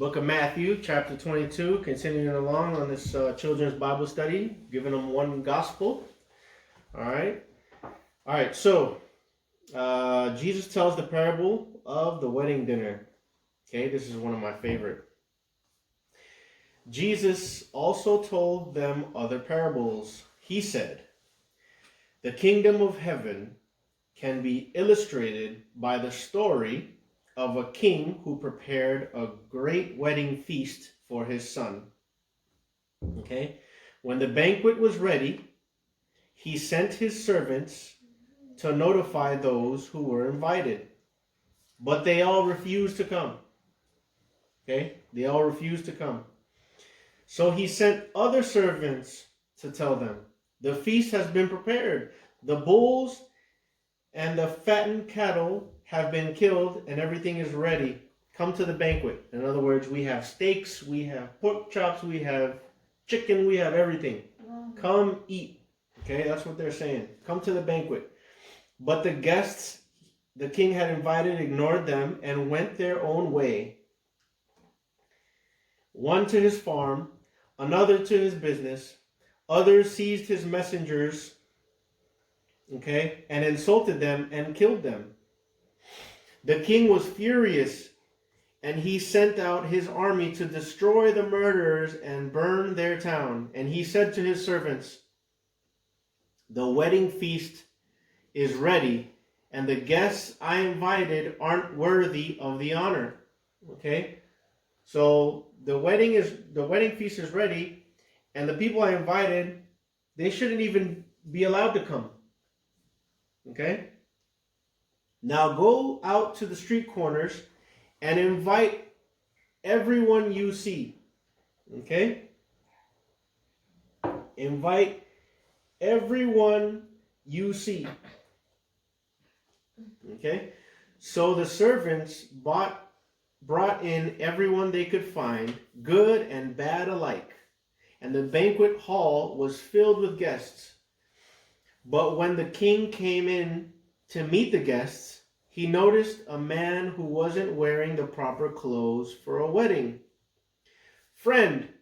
Book of Matthew, chapter 22, continuing along on this children's Bible study, giving them one gospel. All right. So Jesus tells the parable of the wedding dinner. Okay, this is one of my favorite. Jesus also told them other parables. He said, "The kingdom of heaven can be illustrated by the story of a king who prepared a great wedding feast for his son." Okay? When the banquet was ready, he sent his servants to notify those who were invited. But they all refused to come. Okay? They all refused to come. So he sent other servants to tell them, "The feast has been prepared. The bulls and the fattened cattle have been killed and everything is ready. Come to the banquet." In other words, we have steaks, we have pork chops, we have chicken, we have everything. Come eat. Okay, that's what they're saying. Come to the banquet. But the guests the king had invited ignored them and went their own way. One to his farm, another to his business. Others seized his messengers, okay, and insulted them and killed them. The king was furious, and he sent out his army to destroy the murderers and burn their town. And he said to his servants, "The wedding feast is ready, and the guests I invited aren't worthy of the honor." Okay? So the wedding feast is ready, and the people I invited, they shouldn't even be allowed to come. Okay? Now go out to the street corners and invite everyone you see. Okay? Invite everyone you see. Okay? So the servants brought in everyone they could find, good and bad alike. And the banquet hall was filled with guests. But when the king came in to meet the guests, he noticed a man who wasn't wearing the proper clothes for a wedding. "Friend,"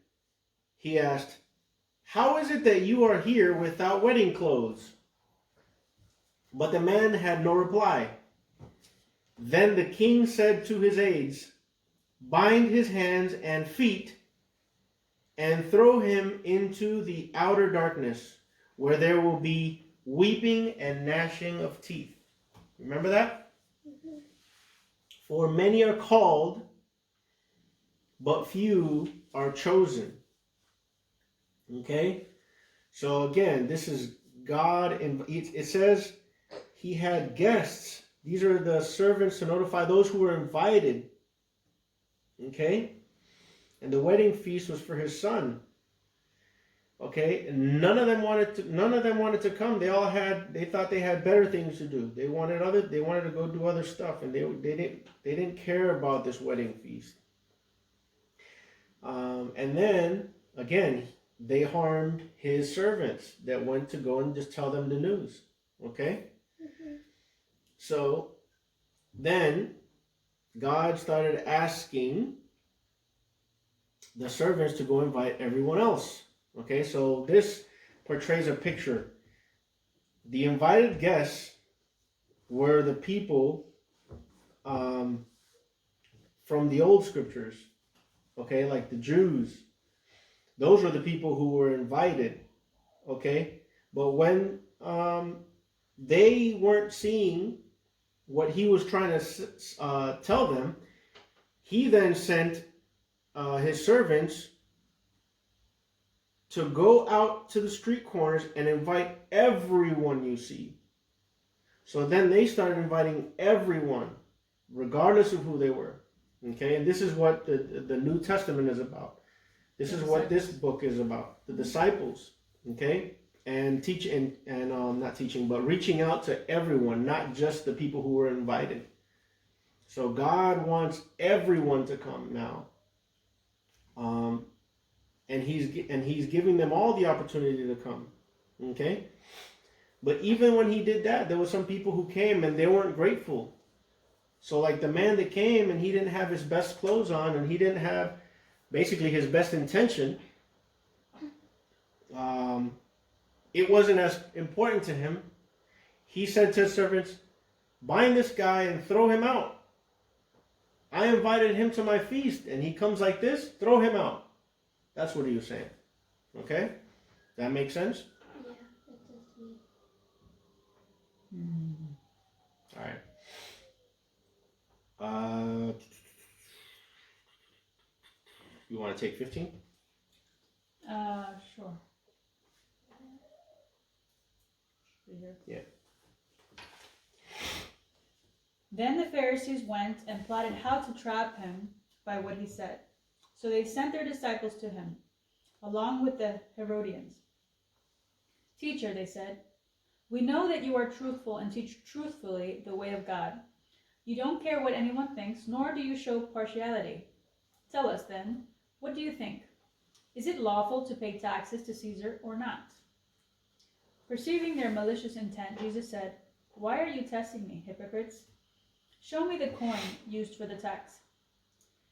he asked, "how is it that you are here without wedding clothes?" But the man had no reply. Then the king said to his aides, "Bind his hands and feet and throw him into the outer darkness, where there will be weeping and gnashing of teeth." Remember that? Mm-hmm. "For many are called, but few are chosen." Okay? So again, this is God, and it says he had guests. These are the servants to notify those who were invited. Okay? And the wedding feast was for his son. Okay? And none of them wanted to come. They thought they had better things to do. They wanted to go do other stuff, and they didn't care about this wedding feast. And then again, they harmed his servants that went to go and just tell them the news. Okay? Mm-hmm. So then God started asking the servants to go invite everyone else. Okay, so this portrays a picture. The invited guests were the people from the old scriptures. Okay, like the Jews. Those were the people who were invited. Okay, but when they weren't seeing what he was trying to tell them, he then sent his servants to go out to the street corners and invite everyone you see. So then they started inviting everyone, regardless of who they were. Okay, and this is what the New Testament is about. This is what this book is about. The disciples. Okay, and not teaching, but reaching out to everyone, not just the people who were invited. So God wants everyone to come now. And he's giving them all the opportunity to come. Okay? But even when he did that, there were some people who came and they weren't grateful. So like the man that came and he didn't have his best clothes on and he didn't have basically his best intention, it wasn't as important to him. He said to his servants, bind this guy and throw him out. I invited him to my feast and he comes like this, throw him out. That's what he was saying. Okay? That makes sense? Yeah, it does to me. All right. You want to take 15? Sure. Yeah. Then the Pharisees went and plotted how to trap him by what he said. So they sent their disciples to him, along with the Herodians. Teacher, they said, we know that you are truthful and teach truthfully the way of God. You don't care what anyone thinks, nor do you show partiality. Tell us then, what do you think? Is it lawful to pay taxes to Caesar or not? Perceiving their malicious intent, Jesus said, why are you testing me, hypocrites? Show me the coin used for the tax.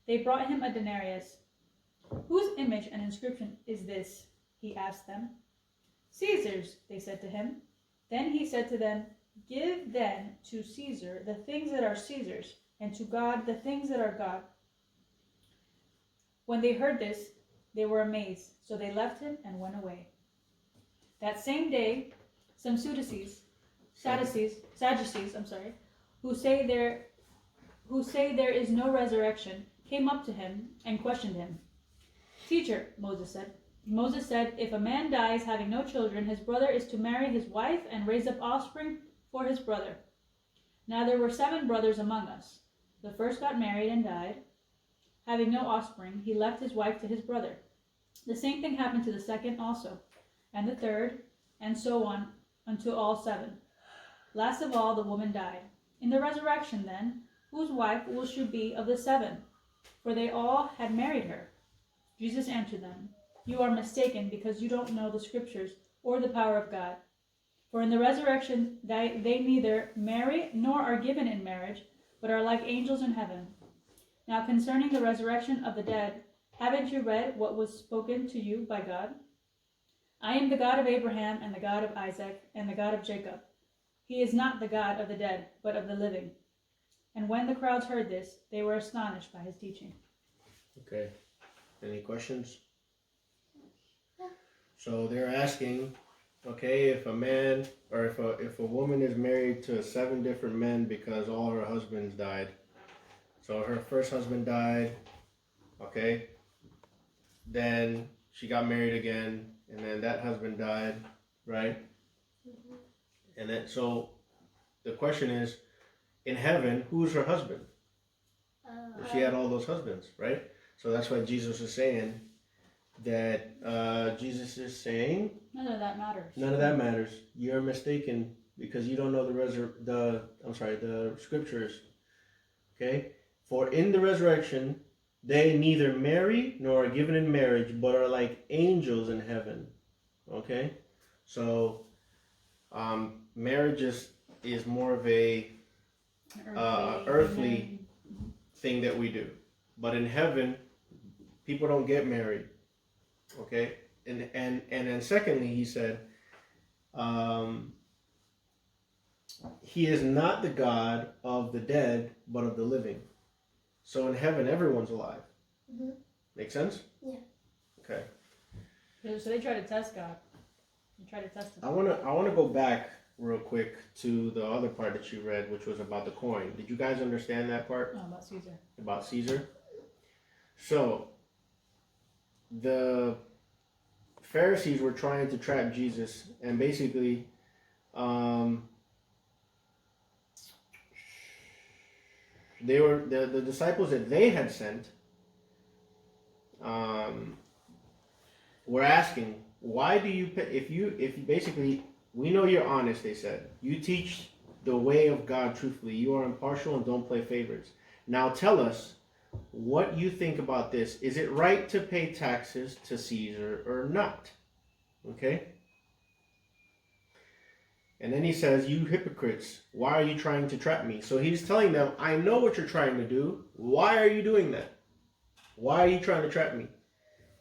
They brought him a denarius. Whose image and inscription is this? He asked them. Caesar's, they said to him. Then he said to them, give then to Caesar the things that are Caesar's, and to God the things that are God. When they heard this, they were amazed, so they left him and went away. That same day, some Sadducees, who say there is no resurrection, came up to him and questioned him. Teacher, Moses said, if a man dies having no children, his brother is to marry his wife and raise up offspring for his brother. Now there were 7 brothers among us. The first got married and died. Having no offspring, he left his wife to his brother. The same thing happened to the second also, and the third, and so on, until all 7. Last of all, the woman died. In the resurrection, then, whose wife will she be of the 7? For they all had married her. Jesus answered them, you are mistaken because you don't know the scriptures or the power of God. For in the resurrection they neither marry nor are given in marriage, but are like angels in heaven. Now concerning the resurrection of the dead, haven't you read what was spoken to you by God? I am the God of Abraham and the God of Isaac and the God of Jacob. He is not the God of the dead, but of the living. And when the crowds heard this, they were astonished by his teaching. Okay. Any questions? So they're asking, okay, if a man or if a woman is married to 7 different men because all her husbands died. So her first husband died, okay, then she got married again, and then that husband died, right? Mm-hmm. And then so the question is, in heaven, who's her husband? If she had all those husbands, right? So that's why Jesus is saying that None of that matters. None of that matters. You're mistaken because you don't know the scriptures. Okay? For in the resurrection, they neither marry nor are given in marriage, but are like angels in heaven. Okay? So, marriage is more of a earthly thing that we do. But in heaven, people don't get married. Okay? And then secondly, he said, he is not the God of the dead, but of the living. So in heaven, everyone's alive. Mm-hmm. Make sense? Yeah. Okay. So they try to test God. They try to test him. I wanna go back real quick to the other part that you read, which was about the coin. Did you guys understand that part? Oh, about Caesar. About Caesar? So the Pharisees were trying to trap Jesus, and basically, they were the disciples that they had sent. Were asking, why do you if you basically, we know you're honest. They said you teach the way of God truthfully. You are impartial and don't play favorites. Now tell us what you think about this. Is it right to pay taxes to Caesar or not? Okay. And then he says, "You hypocrites, why are you trying to trap me?" So he's telling them, "I know what you're trying to do. Why are you doing that? Why are you trying to trap me?"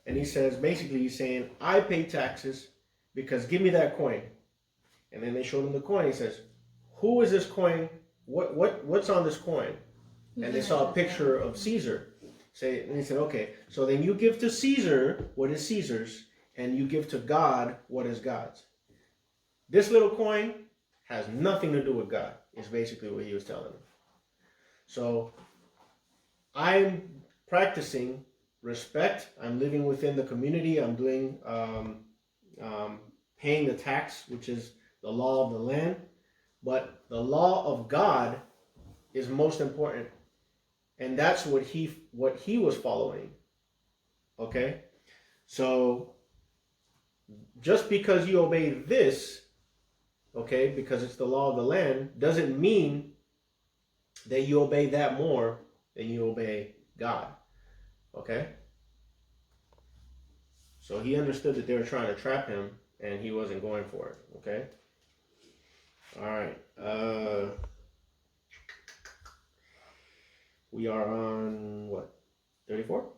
And he says, basically, he's saying, "I pay taxes because give me that coin." And then they showed him the coin. He says, "Who is this coin? What's on this coin?" And they saw a picture of Caesar. And he said, "Okay, so then you give to Caesar what is Caesar's, and you give to God what is God's. This little coin has nothing to do with God," is basically what he was telling them. So I'm practicing respect. I'm living within the community. I'm doing paying the tax, which is the law of the land. But the law of God is most important, and that's what he was following. Okay, so just because you obey this, okay, because it's the law of the land, doesn't mean that you obey that more than you obey God. Okay? So he understood that they were trying to trap him, and he wasn't going for it. Okay? All right. We are on what? 34?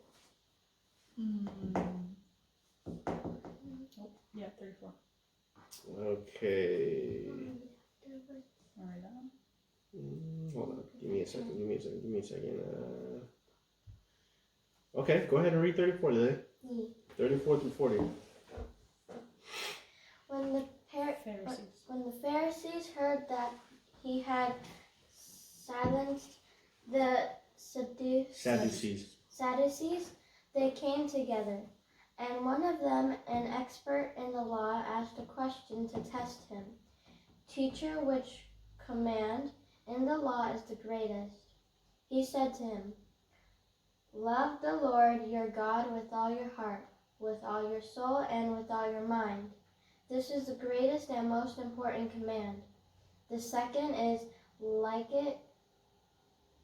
Yeah, 34. Okay. All right, that one. Hold on. Give me a second. Okay, go ahead and read 34, Lily. 34 through 40. When the Pharisees heard that he had silenced the Sadducees, they came together, and one of them, an expert in the law, asked a question to test him. "Teacher, which command in the law is the greatest?" He said to him, "Love the Lord your God with all your heart, with all your soul, and with all your mind. This is the greatest and most important command. The second is like it,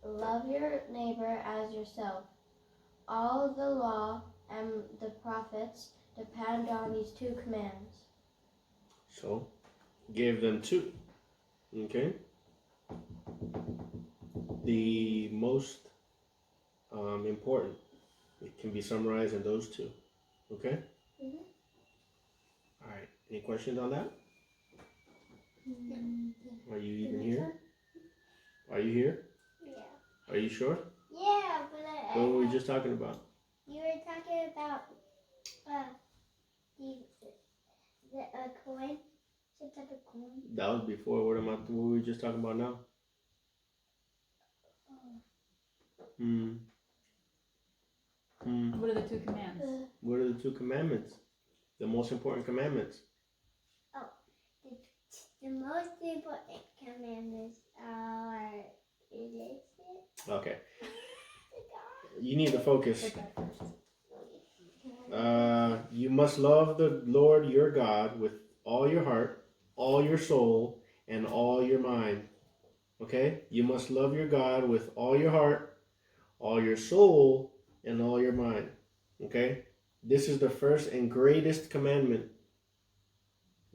love your neighbor as yourself. All the law and the prophets depend on these two commands." So, gave them two. Okay? The most important. It can be summarized in those two. Okay? Mhm. All right. Any questions on that? Are you even here? Are you here? Yeah. Are you sure? Yeah, but What were we just talking about? you were talking about the coin. Some type of coin. That was before. What were we just talking about now? What are the two commands? What are the two commandments? The most important commandments. The most important commandments are Okay. You need to focus. You must love the Lord your God with all your heart, all your soul, and all your mind. Okay? You must love your God with all your heart, all your soul, and all your mind. Okay? This is the first and greatest commandment.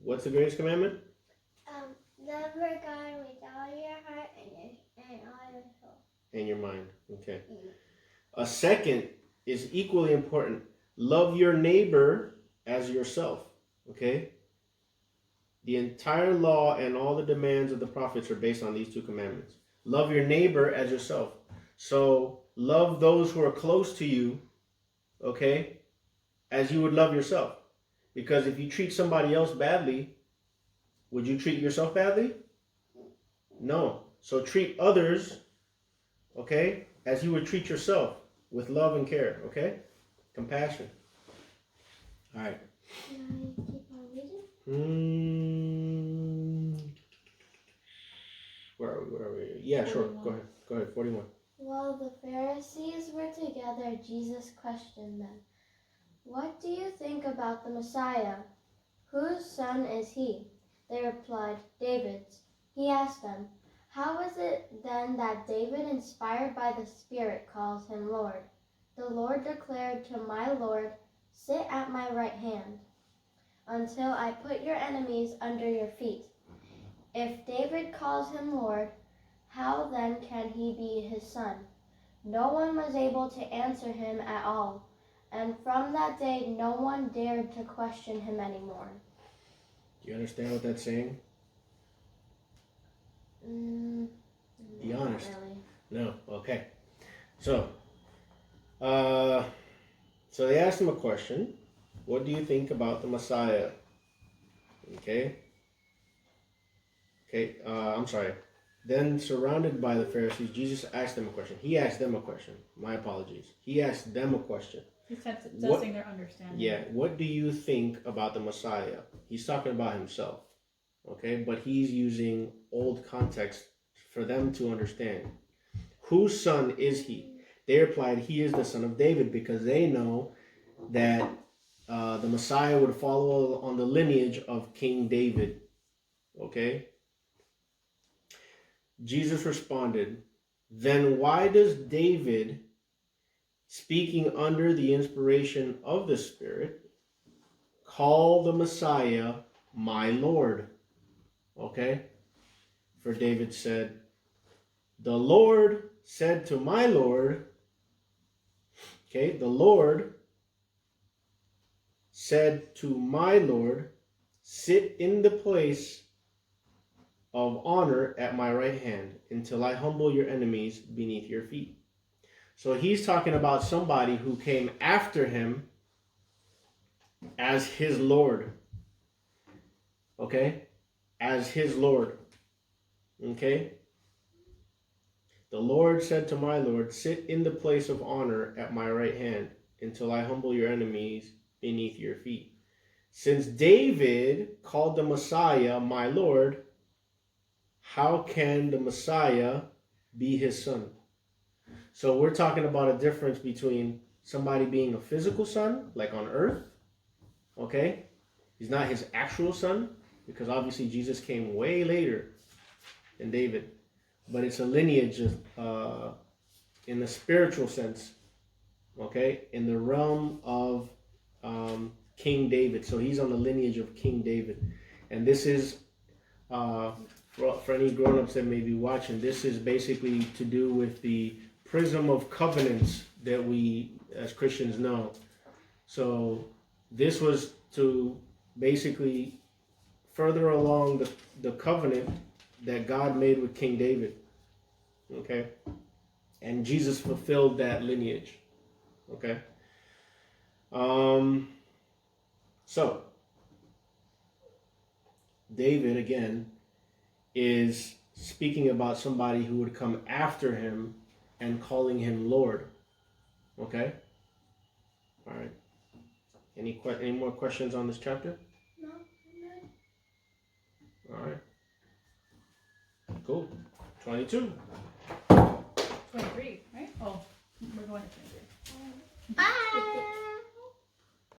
What's the greatest commandment? Love your God with all your heart and all your soul. And your mind. Okay. A second is equally important. Love your neighbor as yourself. Okay? The entire law and all the demands of the prophets are based on these two commandments. Love your neighbor as yourself. So love those who are close to you, okay, as you would love yourself. Because if you treat somebody else badly, would you treat yourself badly? No. So treat others, okay, as you would treat yourself, with love and care, okay? Compassion. All right. Can I keep on reading? Where are we? Yeah, 41. Sure. Go ahead. 41. While the Pharisees were together, Jesus questioned them. "What do you think about the Messiah? Whose son is he?" They replied, "David's." He asked them, "How is it then that David, inspired by the Spirit, calls him Lord? The Lord declared to my Lord, 'Sit at my right hand until I put your enemies under your feet.' If David calls him Lord, how then can he be his son? No one was able to answer him at all, and from that day no one dared to question him anymore. Do you understand what that's saying? Be honest. Not really. No. Okay. So they asked him a question. What do you think about the Messiah? Okay. I'm sorry. Then, surrounded by the Pharisees, Jesus asked them a question. He asked them a question. My apologies. He asked them a question. He's testing their understanding. Yeah. What do you think about the Messiah? He's talking about himself. Okay. But he's using old context for them to understand. Whose son is he? They replied, he is the son of David, because they know that the Messiah would follow on the lineage of King David. Okay? Jesus responded, then why does David, speaking under the inspiration of the Spirit, call the Messiah my Lord? Okay? For David said, the Lord said to my Lord, okay, the Lord said to my Lord, sit in the place of honor at my right hand until I humble your enemies beneath your feet. So he's talking about somebody who came after him as his Lord. Okay? As his Lord. Okay? The Lord said to my Lord, sit in the place of honor at my right hand until I humble your enemies beneath your feet. Since David called the Messiah my Lord, how can the Messiah be his son? So we're talking about a difference between somebody being a physical son, like on earth, okay? He's not his actual son, because obviously Jesus came way later than David. But it's a lineage in the spiritual sense, okay? In the realm of King David. So he's on the lineage of King David. And this is... for any grown-ups that may be watching, this is basically to do with the prism of covenants that we as Christians know. So this was to basically further along the covenant that God made with King David. Okay? And Jesus fulfilled that lineage. Okay? So David, again, is speaking about somebody who would come after him and calling him Lord. Okay? All right. Any more questions on this chapter? No. All right. Cool. 22. 23, right? Oh, we're going to 23. Bye.